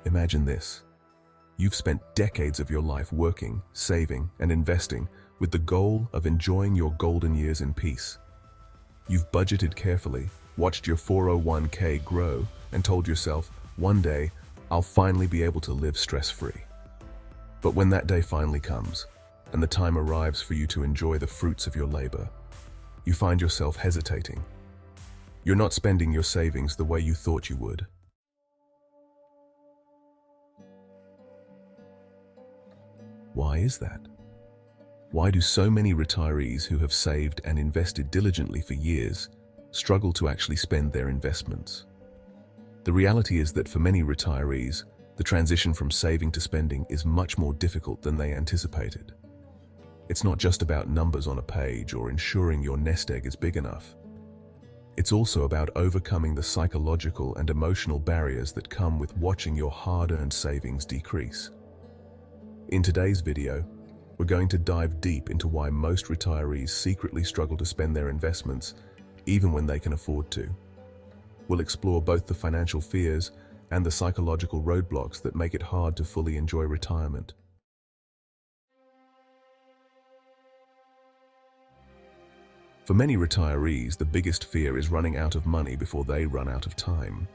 Imagine this. You've spent decades of your life working, saving, and investing with the goal of enjoying your golden years in peace. You've budgeted carefully, watched your 401k grow, and told yourself, one day, I'll finally be able to live stress-free. But when that day finally comes, and the time arrives for you to enjoy the fruits of your labor, you find yourself hesitating. You're not spending your savings the way you thought you would. Why is that? Why do so many retirees who have saved and invested diligently for years struggle to actually spend their investments? The reality is that for many retirees, the transition from saving to spending is much more difficult than they anticipated. It's not just about numbers on a page or ensuring your nest egg is big enough. It's also about overcoming the psychological and emotional barriers that come with watching your hard-earned savings decrease. In today's video, we're going to dive deep into why most retirees secretly struggle to spend their investments, even when they can afford to. We'll explore both the financial fears and the psychological roadblocks that make it hard to fully enjoy retirement. For many retirees, the biggest fear is running out of money before they run out of time.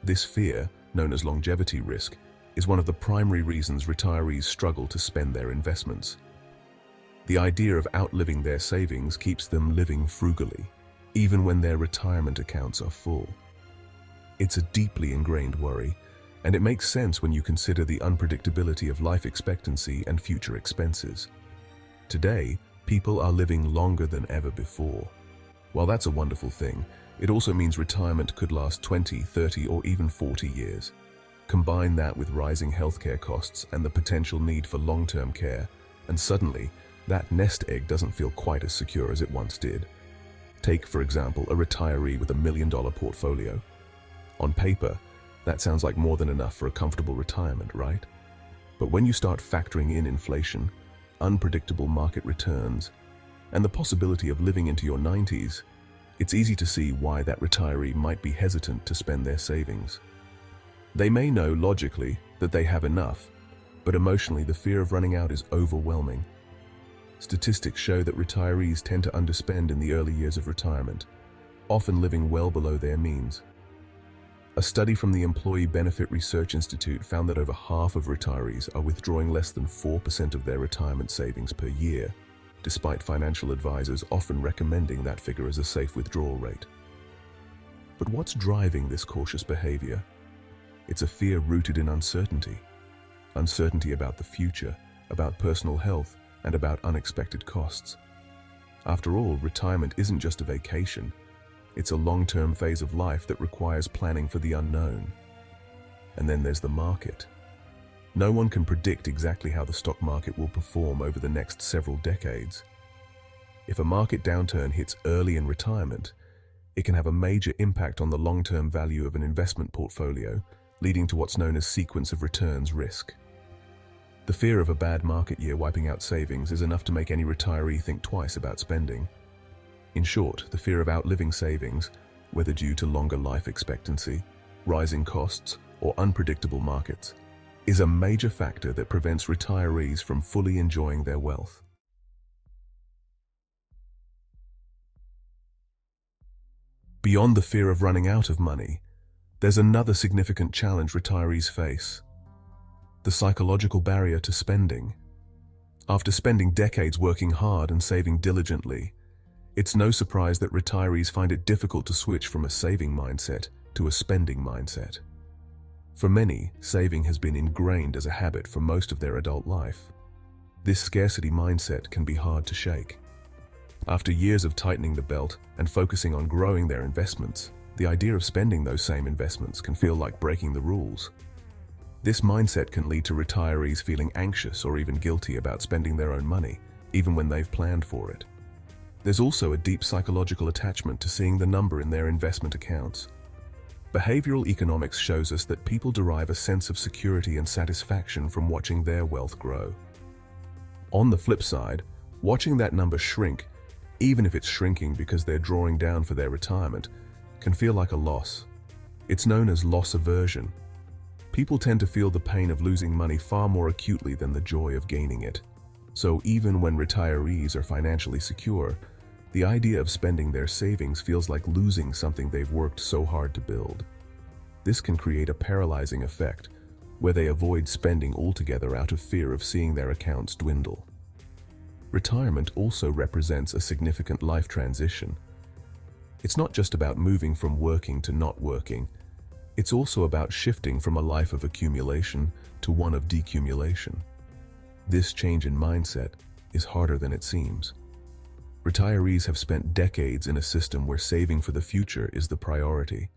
This fear, known as longevity risk, is one of the primary reasons retirees struggle to spend their investments. The idea of outliving their savings keeps them living frugally, even when their retirement accounts are full. It's a deeply ingrained worry, and it makes sense when you consider the unpredictability of life expectancy and future expenses. Today, people are living longer than ever before. While that's a wonderful thing, it also means retirement could last 20, 30, or even 40 years. Combine that with rising healthcare costs and the potential need for long-term care, and suddenly, that nest egg doesn't feel quite as secure as it once did. Take, for example, a retiree with $1 million portfolio. On paper, that sounds like more than enough for a comfortable retirement, right? But when you start factoring in inflation, unpredictable market returns, and the possibility of living into your 90s, it's easy to see why that retiree might be hesitant to spend their savings. They may know logically that they have enough, but emotionally the fear of running out is overwhelming. Statistics show that retirees tend to underspend in the early years of retirement, often living well below their means. A study from the Employee Benefit Research Institute found that over half of retirees are withdrawing less than 4% of their retirement savings per year, despite financial advisors often recommending that figure as a safe withdrawal rate. But what's driving this cautious behavior? It's a fear rooted in uncertainty. Uncertainty about the future, about personal health, and about unexpected costs. After all, retirement isn't just a vacation. It's a long-term phase of life that requires planning for the unknown. And then there's the market. No one can predict exactly how the stock market will perform over the next several decades. If a market downturn hits early in retirement, it can have a major impact on the long-term value of an investment portfolio, leading to what's known as sequence of returns risk. The fear of a bad market year wiping out savings is enough to make any retiree think twice about spending. In short, the fear of outliving savings, whether due to longer life expectancy, rising costs, or unpredictable markets, is a major factor that prevents retirees from fully enjoying their wealth. Beyond the fear of running out of money, there's another significant challenge retirees face: the psychological barrier to spending. After spending decades working hard and saving diligently, it's no surprise that retirees find it difficult to switch from a saving mindset to a spending mindset. For many, saving has been ingrained as a habit for most of their adult life. This scarcity mindset can be hard to shake. After years of tightening the belt and focusing on growing their investments, the idea of spending those same investments can feel like breaking the rules. This mindset can lead to retirees feeling anxious or even guilty about spending their own money, even when they've planned for it. There's also a deep psychological attachment to seeing the number in their investment accounts. Behavioral economics shows us that people derive a sense of security and satisfaction from watching their wealth grow. On the flip side, watching that number shrink, even if it's shrinking because they're drawing down for their retirement, can feel like a loss. It's known as loss aversion. People tend to feel the pain of losing money far more acutely than the joy of gaining it. So even when retirees are financially secure, the idea of spending their savings feels like losing something they've worked so hard to build. This can create a paralyzing effect, where they avoid spending altogether out of fear of seeing their accounts dwindle. Retirement also represents a significant life transition. It's not just about moving from working to not working. It's also about shifting from a life of accumulation to one of decumulation. This change in mindset is harder than it seems. Retirees have spent decades in a system where saving for the future is the priority.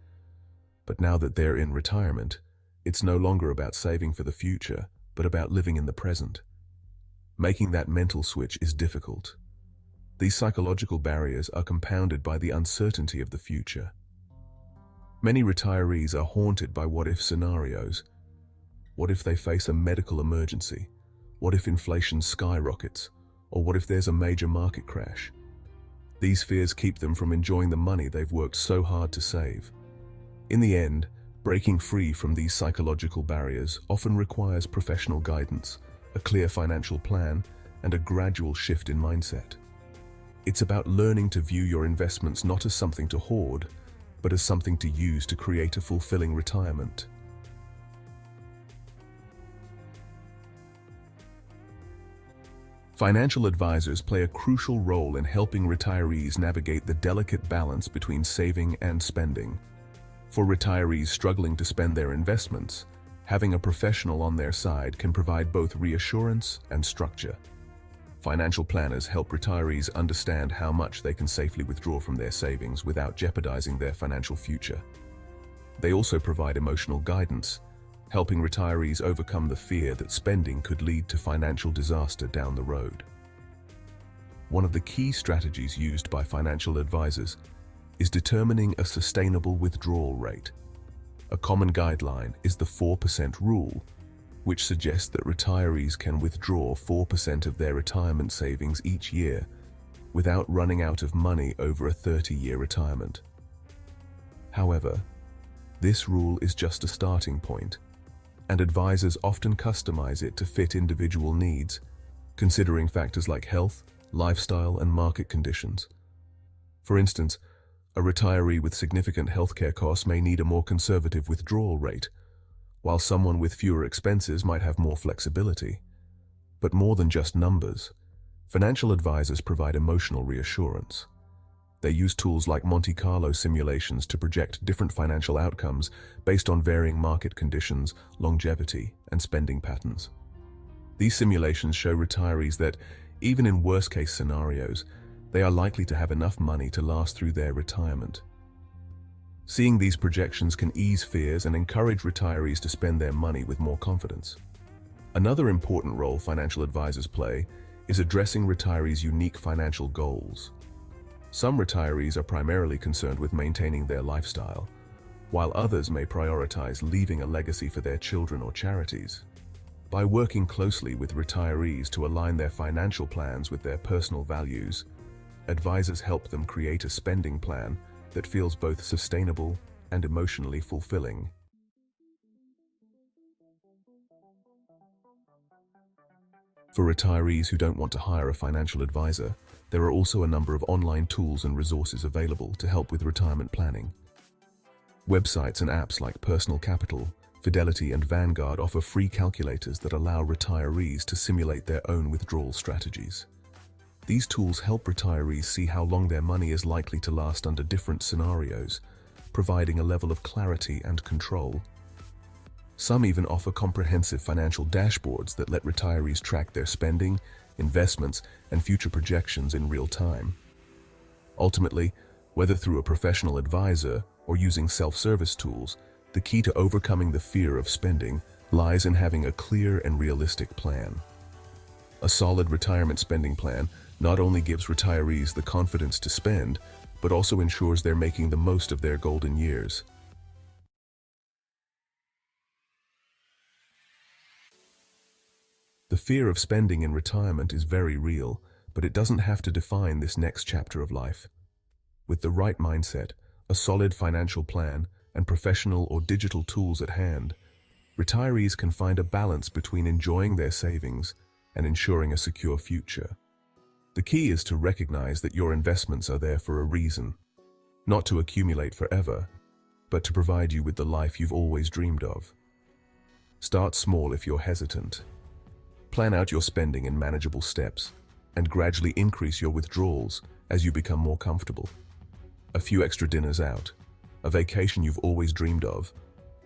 But now that they're in retirement, it's no longer about saving for the future, but about living in the present. Making that mental switch is difficult. These psychological barriers are compounded by the uncertainty of the future. Many retirees are haunted by what-if scenarios. What if they face a medical emergency? What if inflation skyrockets? Or what if there's a major market crash? These fears keep them from enjoying the money they've worked so hard to save. In the end, breaking free from these psychological barriers often requires professional guidance, a clear financial plan, and a gradual shift in mindset. It's about learning to view your investments not as something to hoard, but as something to use to create a fulfilling retirement. Financial advisors play a crucial role in helping retirees navigate the delicate balance between saving and spending. For retirees struggling to spend their investments, having a professional on their side can provide both reassurance and structure. Financial planners help retirees understand how much they can safely withdraw from their savings without jeopardizing their financial future. They also provide emotional guidance, helping retirees overcome the fear that spending could lead to financial disaster down the road. One of the key strategies used by financial advisors is determining a sustainable withdrawal rate. A common guideline is the 4% rule, which suggests that retirees can withdraw 4% of their retirement savings each year without running out of money over a 30-year retirement. However, this rule is just a starting point, and advisors often customize it to fit individual needs, considering factors like health, lifestyle, and market conditions. For instance, a retiree with significant healthcare costs may need a more conservative withdrawal rate, while someone with fewer expenses might have more flexibility. But more than just numbers, financial advisors provide emotional reassurance. They use tools like Monte Carlo simulations to project different financial outcomes based on varying market conditions, longevity, and spending patterns. These simulations show retirees that, even in worst-case scenarios, they are likely to have enough money to last through their retirement. Seeing these projections can ease fears and encourage retirees to spend their money with more confidence. Another important role financial advisors play is addressing retirees' unique financial goals. Some retirees are primarily concerned with maintaining their lifestyle, while others may prioritize leaving a legacy for their children or charities. By working closely with retirees to align their financial plans with their personal values, advisors help them create a spending plan that feels both sustainable and emotionally fulfilling. For retirees who don't want to hire a financial advisor, there are also a number of online tools and resources available to help with retirement planning. Websites and apps like Personal Capital, Fidelity, and Vanguard offer free calculators that allow retirees to simulate their own withdrawal strategies. These tools help retirees see how long their money is likely to last under different scenarios, providing a level of clarity and control. Some even offer comprehensive financial dashboards that let retirees track their spending, investments, and future projections in real time. Ultimately, whether through a professional advisor or using self-service tools, the key to overcoming the fear of spending lies in having a clear and realistic plan. A solid retirement spending plan not only gives retirees the confidence to spend, but also ensures they're making the most of their golden years. The fear of spending in retirement is very real, but it doesn't have to define this next chapter of life. With the right mindset, a solid financial plan, and professional or digital tools at hand, retirees can find a balance between enjoying their savings and ensuring a secure future. The key is to recognize that your investments are there for a reason, not to accumulate forever, but to provide you with the life you've always dreamed of. Start small if you're hesitant. Plan out your spending in manageable steps and gradually increase your withdrawals as you become more comfortable. A few extra dinners out, a vacation you've always dreamed of,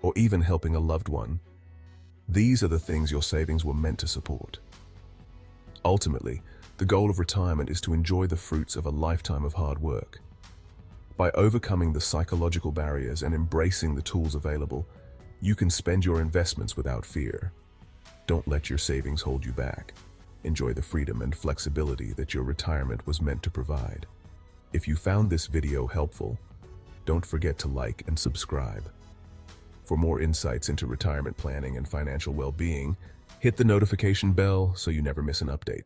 or even helping a loved one. These are the things your savings were meant to support. Ultimately, the goal of retirement is to enjoy the fruits of a lifetime of hard work. By overcoming the psychological barriers and embracing the tools available, you can spend your investments without fear. Don't let your savings hold you back. Enjoy the freedom and flexibility that your retirement was meant to provide. If you found this video helpful, don't forget to like and subscribe. For more insights into retirement planning and financial well-being, hit the notification bell so you never miss an update.